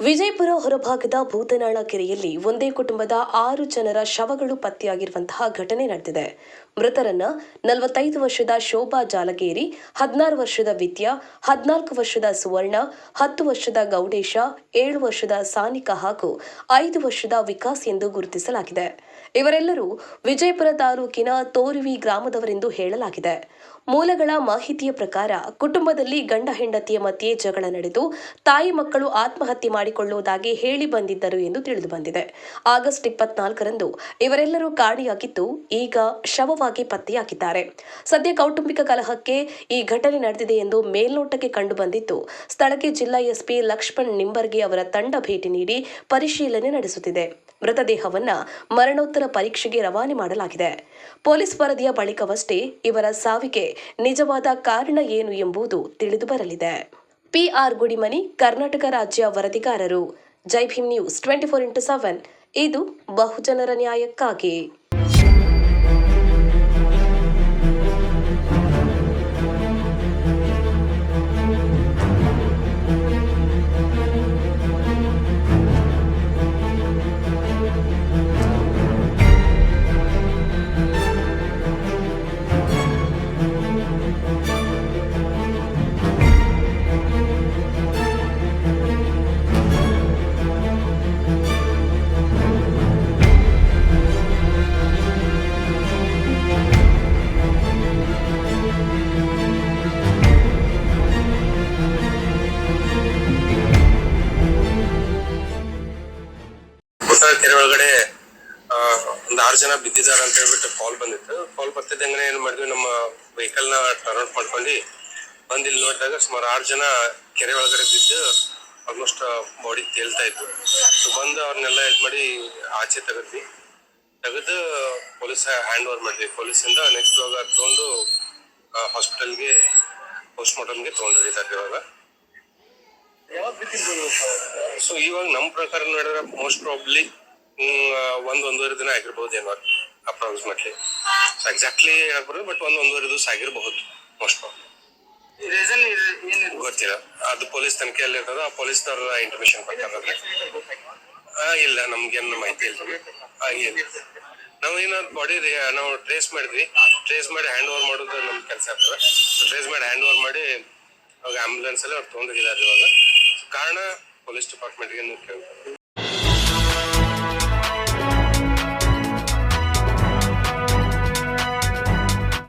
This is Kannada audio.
ವಿಜಯಪುರ ಹೊರಭಾಗದ ಭೂತನಾಳ ಕೆರೆಯಲ್ಲಿ ಒಂದೇ ಕುಟುಂಬದ 6 ಜನರ ಶವಗಳು ಪತ್ತೆಯಾಗಿರುವಂತಹ ಘಟನೆ ನಡೆದಿದೆ. ಮೃತರನ್ನ 45 ವರ್ಷದ ಶೋಭಾ ಜಾಲಗೇರಿ, 16 ವರ್ಷದ ವಿದ್ಯಾ, 14 ವರ್ಷದ ಸುವರ್ಣ, 10 ವರ್ಷದ ಗೌಡೇಶ, 7 ವರ್ಷದ ಸಾನಿಕಾ ಹಾಗೂ 5 ವರ್ಷದ ವಿಕಾಸ್ ಎಂದು ಗುರುತಿಸಲಾಗಿದೆ. ಇವರೆಲ್ಲರೂ ವಿಜಯಪುರ ತಾಲೂಕಿನ ತೋರುವಿ ಗ್ರಾಮದವರೆಂದು ಹೇಳಲಾಗಿದೆ. ಮೂಲಗಳ ಮಾಹಿತಿಯ ಪ್ರಕಾರ ಕುಟುಂಬದಲ್ಲಿ ಗಂಡ ಹೆಂಡತಿಯ ಮಧ್ಯೆ ಜಗಳ ನಡೆದು ತಾಯಿ ಮಕ್ಕಳು ಆತ್ಮಹತ್ಯೆ ಮಾಡಿಕೊಳ್ಳುವುದಾಗಿ ಹೇಳಿ ಬಂದಿದ್ದರು ಎಂದು ತಿಳಿದುಬಂದಿದೆ. ಆಗಸ್ಟ್ 24ರಂದು ಇವರೆಲ್ಲರೂ ಕಾಣೆಯಾಗಿದ್ದು ಈಗ ಶವವಾಗಿ ಪತ್ತೆಯಾಗಿದ್ದಾರೆ. ಸದ್ಯ ಕೌಟುಂಬಿಕ ಕಲಹಕ್ಕೆ ಈ ಘಟನೆ ನಡೆದಿದೆ ಎಂದು ಮೇಲ್ನೋಟಕ್ಕೆ ಕಂಡುಬಂದಿದ್ದು, ಸ್ಥಳಕ್ಕೆ ಜಿಲ್ಲಾ ಎಸ್ಪಿ ಲಕ್ಷ್ಮಣ್ ನಿಂಬರ್ಗಿ ಅವರ ತಂಡ ಭೇಟಿ ನೀಡಿ ಪರಿಶೀಲನೆ ನಡೆಸುತ್ತಿದೆ. ಮೃತದೇಹವನ್ನ ಮರಣೋತ್ತರ ಪರೀಕ್ಷೆಗೆ ರವಾನೆ ಮಾಡಲಾಗಿದೆ. ಪೊಲೀಸ್ ವರದಿಯ ಬಳಿಕವಷ್ಟೇ ಇವರ ಸಾವಿಗೆ ನಿಜವಾದ ಕಾರಣ ಏನು ಎಂಬುದು ತಿಳಿದು ಬರಲಿದೆ. PR ಗುಡಿಮನಿ, ಕರ್ನಾಟಕ ರಾಜ್ಯ ವರದಿಗಾರರು. ಜೈ ಭೀಮ್ ನ್ಯೂಸ್ 24x7 ಇದು ಬಹುಜನರ ನ್ಯಾಯಕ್ಕಾಗಿ. ಕೆರೆ ಒಳಗಡೆ ಒಂದು 6 ಜನ ಬಿದ್ದಿದ್ದಾರೆ ಅಂತ ಹೇಳ್ಬಿಟ್ಟು ಕಾಲ್ ಬಂದಿತ್ತು. ಕಾಲ್ ಬರ್ತಿದ್ದಂಗೆ ಏನ್ ಮಾಡಿದ್ವಿ, ನಮ್ಮ ವೆಹಿಕಲ್ ನ ಟರ್ನ್ ಔಟ್ ಮಾಡ್ಕೊಂಡು ಬಂದು ಇಲ್ಲಿ ನೋಡಿದಾಗ ಸುಮಾರು 6 ಜನ ಕೆರೆ ಒಳಗಡೆ ಬಿದ್ದು ಆಲ್ಮೋಸ್ಟ್ ಬಾಡಿ ತೇಲ್ತಾ ಇತ್ತು. ಸೊ ಬಂದು ಅವ್ರನ್ನೆಲ್ಲ ಇದು ಮಾಡಿ ಆಚೆ ತೆಗೆದು ಪೊಲೀಸ್ ಹ್ಯಾಂಡ್ ಓವರ್ ಮಾಡಿದ್ವಿ. ಪೊಲೀಸಿಂದ ನೆಕ್ಸ್ಟ್ ಇವಾಗ ತಗೊಂಡು ಹಾಸ್ಪಿಟಲ್ಗೆ ಪೋಸ್ಟ್ ಮಾರ್ಟಮ್ಗೆ ತಗೊಂಡೋಗಿದ್ದಾರೆ. ಇವಾಗ ಸೊ ಇವಾಗ ನಮ್ಮ ಪ್ರಕಾರ ನೋಡಿದ್ರೆ ಮೋಸ್ಟ್ ಪ್ರಾಬ್ಲಿ 1-1.5 ದಿನ ಆಗಿರ್ಬಹುದು ಏನೋ, ಅಪ್ರಾಕ್ಸಿಮೇಟ್ಲಿ. ಸೊ ಎಕ್ಸಾಕ್ಟ್ಲಿ ಹೇಳ್ಬಾರ್ದು, ಬಟ್ 1-1.5 ದಿವಸ ಆಗಿರಬಹುದು ಮೋಸ್ಟ್ ಪ್ರಾಬ್ಲಿ. ಗೊತ್ತಿಲ್ಲ, ಅದು ಪೊಲೀಸ್ ತನಿಖೆಯಲ್ಲಿ ಇರ್ತದ. ಆ ಪೊಲೀಸ್ನವ್ರ ಇಂಟಿಮೇಷನ್ ಪ್ರಕಾರ ಇಲ್ಲ, ನಮ್ಗೇನು ಮಾಹಿತಿ ಇಲ್ಲ. ನಾವೇನೋ ಬಾಡಿ ನಾವು ಟ್ರೇಸ್ ಮಾಡಿ ಹ್ಯಾಂಡ್ ಓವರ್ ಮಾಡೋದು ನಮ್ ಕೆಲಸ ಆಗ್ತದೆ. ಟ್ರೇಸ್ ಮಾಡಿ ಹ್ಯಾಂಡ್ ಓವರ್ ಮಾಡಿ ಅವಾಗ ಆಂಬುಲೆನ್ಸ್ ಅಲ್ಲಿ ಅವ್ರು ತಗೊಂಡೋಗಿದ್ದಾರೆ. ಇವಾಗ ಕಾರಣ ಪೊಲೀಸ್ ಡಿಪಾರ್ಟ್ಮೆಂಟ್ಗೆ